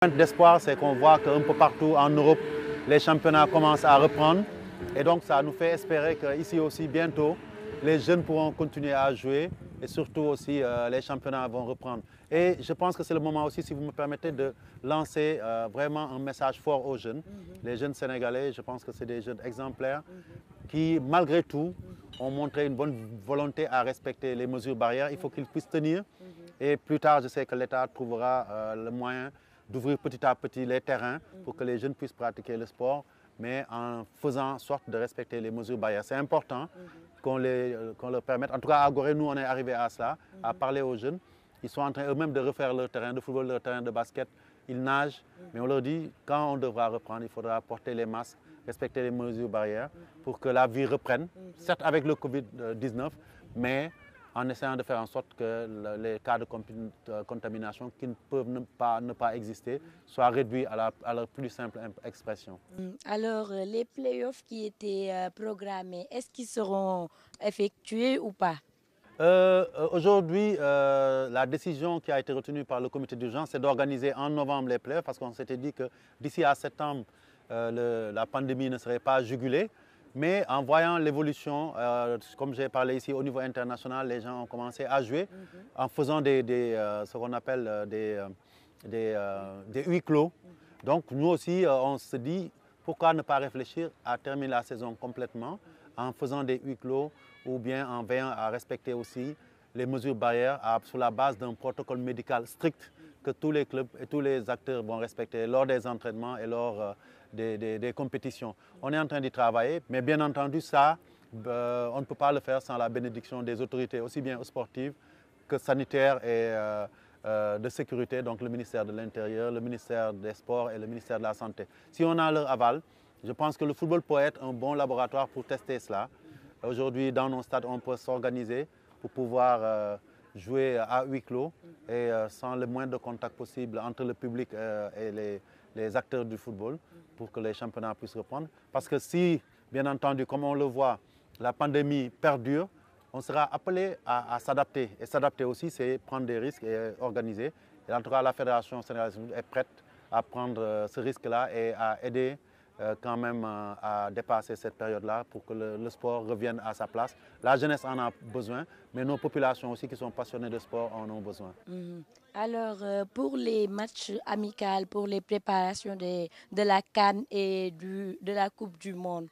D'espoir, c'est qu'on voit qu'un peu partout en Europe, les championnats commencent à reprendre. Et donc, ça nous fait espérer qu'ici aussi, bientôt, les jeunes pourront continuer à jouer et surtout aussi, les championnats vont reprendre. Et je pense que c'est le moment aussi, si vous me permettez, de lancer vraiment un message fort aux jeunes. Les jeunes Sénégalais, je pense que c'est des jeunes exemplaires qui, malgré tout, ont montré une bonne volonté à respecter les mesures barrières. Il faut qu'ils puissent tenir. Et plus tard, je sais que l'État trouvera le moyen d'ouvrir petit à petit les terrains pour que les jeunes puissent pratiquer le sport, mais en faisant en sorte de respecter les mesures barrières. C'est important qu'on leur permette. En tout cas, à Gorée, nous, on est arrivé à cela, à parler aux jeunes. Ils sont en train eux-mêmes de refaire leur terrain de football, leur terrain de basket. Ils nagent, mais on leur dit, quand on devra reprendre, il faudra porter les masques, respecter les mesures barrières pour que la vie reprenne, certes avec le Covid-19, mais en essayant de faire en sorte que les cas de contamination qui ne peuvent ne pas exister soient réduits à leur plus simple expression. Alors, les playoffs qui étaient programmés, est-ce qu'ils seront effectués ou pas? Aujourd'hui, la décision qui a été retenue par le comité d'urgence, c'est d'organiser en novembre les playoffs parce qu'on s'était dit que d'ici à septembre, la pandémie ne serait pas jugulée. Mais en voyant l'évolution, comme j'ai parlé ici au niveau international, les gens ont commencé à jouer en faisant ce qu'on appelle des huis clos. Donc nous aussi, on se dit, pourquoi ne pas réfléchir à terminer la saison complètement en faisant des huis clos ou bien en veillant à respecter aussi les mesures barrières sur la base d'un protocole médical strict que tous les clubs et tous les acteurs vont respecter lors des entraînements et lors des compétitions. On est en train d'y travailler, mais bien entendu, ça, on ne peut pas le faire sans la bénédiction des autorités, aussi bien sportives que sanitaires et de sécurité, donc le ministère de l'Intérieur, le ministère des Sports et le ministère de la Santé. Si on a leur aval, je pense que le football peut être un bon laboratoire pour tester cela. Aujourd'hui, dans nos stades, on peut s'organiser pour pouvoir jouer à huis clos et sans le moins de contact possible entre le public et les acteurs du football pour que les championnats puissent reprendre. Parce que si, bien entendu, comme on le voit, la pandémie perdure, on sera appelé à s'adapter. Et s'adapter aussi, c'est prendre des risques et organiser. Et en tout cas, la Fédération sénégalaise est prête à prendre ce risque-là et à aider quand même à dépasser cette période-là pour que le sport revienne à sa place. La jeunesse en a besoin, mais nos populations aussi qui sont passionnées de sport en ont besoin. Alors, pour les matchs amicaux, pour les préparations de la CAN et de la Coupe du Monde,